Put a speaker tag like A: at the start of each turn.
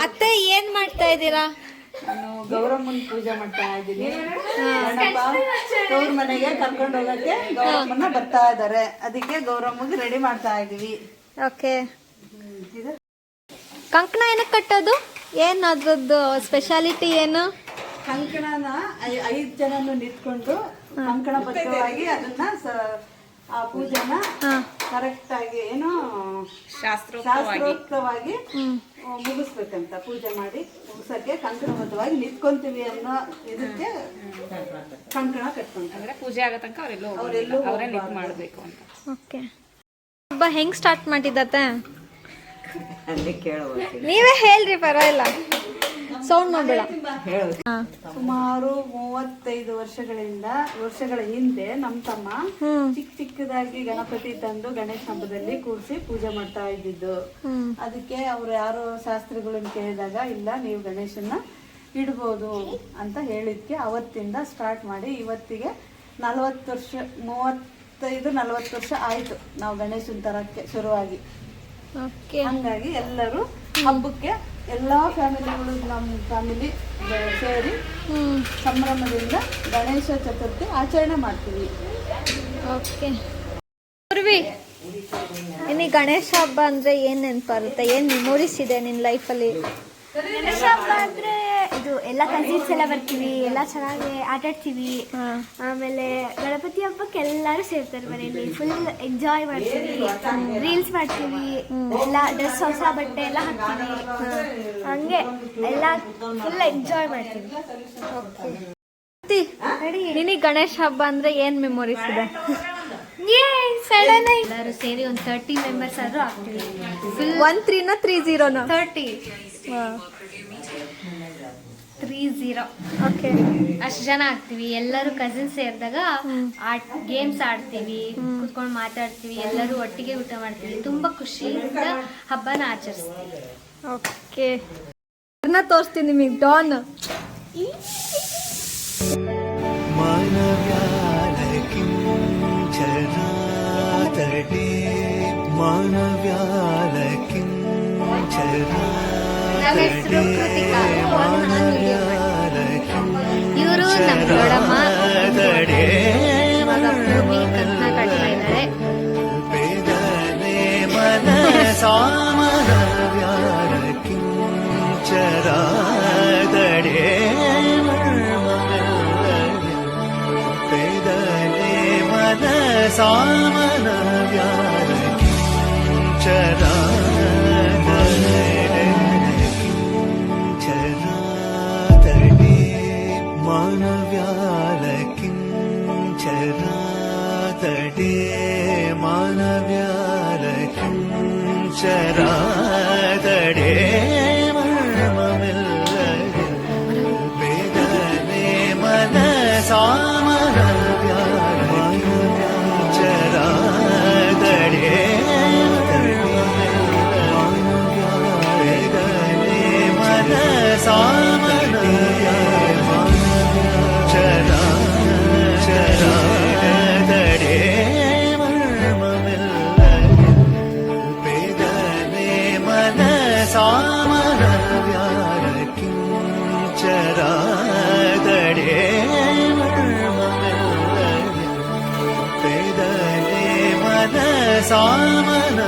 A: ಅತ್ತೆ ಏನ್ ಮಾಡ್ತಾ ಇದ್ದೀರಾ?
B: ನಾನು ಗೌರಮ್ಮನ ಪೂಜೆ ಮಾಡ್ತಾ ಇದ್ದೀನಿ. ಗಣಪ ಗೌರ ಮನೆಗೆ ಕರ್ಕೊಂಡು ಹೋಗಕ್ಕೆ ಗೌರಮ್ಮನ ಬರ್ತಾ ಇದ್ದಾರೆ, ಅದಕ್ಕೆ ಗೌರಮ್ಮಗೆ ರೆಡಿ ಮಾಡ್ತಾ ಇದೀವಿ.
A: ಓಕೆ. ಕಂಕಣ ಏನಕ್ಕೆ ಕಟ್ಟೋದು? ಏನ್ ಅದ್ರದ್ದು ಸ್ಪೆಷಾಲಿಟಿ ಏನು?
B: ಕಂಕಣನ 5 ಜನನು ನಿಂತ್ಕೊಂಡು ಕಂಕಣ ಬದ್ಧವಾಗಿ ಅದನ್ನ ಆ ಪೂಜೆನ ಕರೆಕ್ಟ್ ಆಗಿ ಏನೋ ಶಾಸ್ತ್ರೋಕ್ತವಾಗಿ ಮುಗಿಸ್ಬೇಕಂತ ಪೂಜೆ ಮಾಡಿ ಮುಗಿಸಕ್ಕೆ ಕಂಕಣಬದ್ಧವಾಗಿ ನಿಂತ್ಕೊಂತೀವಿ ಅನ್ನೋ ಇದಕ್ಕೆ ಕಂಕಣ ಕಟ್ಕೊಂತಾರೆ.
C: ಪೂಜೆ ಆಗೋ ತನಕ ಅವರೆಲ್ಲೂ ಅವರೇ ನಿಂತು ಮಾಡಬೇಕು ಅಂತ.
A: ಓಕೆ. ಹಬ್ಬ ಹೆಂಗ್ ಸ್ಟಾರ್ಟ್ ಮಾಡಿದ್ದತ್ತೆ? ನೀವೇ ಹೇಳ್ರಿ, ಪರವಾಗಿಲ್ಲ, ಸೌಂಡ್ ಮಾಡಬೇಡ.
B: ಸುಮಾರು 35 ವರ್ಷಗಳ ಹಿಂದೆ ನಮ್ಮ ತಮ್ಮ ಚಿಕ್ಕದಾಗಿ ಗಣಪತಿ ತಂದು ಗಣೇಶ ಹಬ್ಬದಲ್ಲಿ ಕೂರಿಸಿ ಪೂಜೆ ಮಾಡ್ತಾ ಇದ್ದಿದ್ದು. ಅದಕ್ಕೆ ಅವ್ರು ಯಾರೋ ಶಾಸ್ತ್ರಿಗಳನ್ನ ಕೇಳಿದಾಗ, ಇಲ್ಲ ನೀವು ಗಣೇಶನ್ನ ಇಡ್ಬೋದು ಅಂತ ಹೇಳಿದ್ಕೆ ಅವತ್ತಿಂದ ಸ್ಟಾರ್ಟ್ ಮಾಡಿ ಇವತ್ತಿಗೆ 35-40 ವರ್ಷ ಆಯ್ತು ನಾವು ಗಣೇಶನ್ ತರಕ್ಕೆ ಶುರುವಾಗಿ. ಹಂಗಾಗಿ ಎಲ್ಲರೂ ಹಬ್ಬಕ್ಕೆ ಎಲ್ಲಾ ಫ್ಯಾಮಿಲಿಗಳು ನಮ್ಮ ಫ್ಯಾಮಿಲಿ ಸೇರಿ ಸಂಭ್ರಮದಿಂದ ಗಣೇಶ ಚತುರ್ಥಿ ಆಚರಣೆ ಮಾಡ್ತೀವಿ.
A: ಓಕೆ. ನಿನಗೆ ಗಣೇಶ ಹಬ್ಬ ಅಂದ್ರೆ ಏನ್ ನೆನಪಾಗುತ್ತೆ? ಏನ್ ಮೆಮೊರೀಸ್ ಇದೆ ನಿನ್ನ ಲೈಫಲ್ಲಿ?
D: ಗಣೇಶ ಹಬ್ಬ ಅಂದ್ರೆ ಇದು ಎಲ್ಲ ಕಸಿನ್ಸ್ ಎಲ್ಲ ಬರ್ತೀವಿ, ಎಲ್ಲ ಚೆನ್ನಾಗಿ ಆಟಾಡ್ತೀವಿ. ಆಮೇಲೆ ಗಣಪತಿ ಹಬ್ಬಕ್ಕೆ ಎಲ್ಲರೂ ಸೇರ್ತಾರೆ ಮನೆಯಲ್ಲಿ, ಫುಲ್ ಎಂಜಾಯ್ ಮಾಡ್ತೀವಿ, ರೀಲ್ಸ್ ಮಾಡ್ತೀವಿ, ಎಲ್ಲ ಡ್ರೆಸ್ ಹೊಸ ಬಟ್ಟೆ ಎಲ್ಲ ಹಾಕ್ತೀವಿ, ಹಂಗೆ ಎಲ್ಲ ಫುಲ್ ಎಂಜಾಯ್ ಮಾಡ್ತೀವಿ.
A: ನಿನಗೆ ಗಣೇಶ ಹಬ್ಬ ಅಂದ್ರೆ ಏನ್ ಮೆಮೊರೀಸ್ ಇದೆ?
D: ಎಲ್ಲರೂ ಸೇರಿ ಒಂದು 30 ಮೆಂಬರ್ಸ್ ಆದ್ರೂ ಆಗ್ತೀವಿ.
A: 13 30
D: 30
A: ಓಕೆ.
D: ಅಷ್ಟು ಜನ ಆಗ್ತೀವಿ. ಎಲ್ಲರೂ ಕಸಿನ್ಸ್ ಸೇರಿದಾಗ ಗೇಮ್ಸ್ ಆಡ್ತೀವಿ, ಕುತ್ಕೊಂಡು ಮಾತಾಡ್ತೀವಿ, ಎಲ್ಲರೂ ಒಟ್ಟಿಗೆ ಊಟ ಮಾಡ್ತೀವಿ, ತುಂಬಾ ಖುಷಿಯಿಂದ ಹಬ್ಬನ ಆಚರಿಸ್ತೀವಿ.
A: ಓಕೆ. ತೋರಿಸ್ತೀನಿ ನಿಮಗೆ ಡಾನ್.
D: ಇವರು ನಮ್ಮ ದೊಡ್ಡಮ್ಮ, ಮಗ ಭೂಮಿ ಕಟ್ನ ಕಟ್ತಾ ಇದ್ದಾರೆ.
E: ಸಾಮನ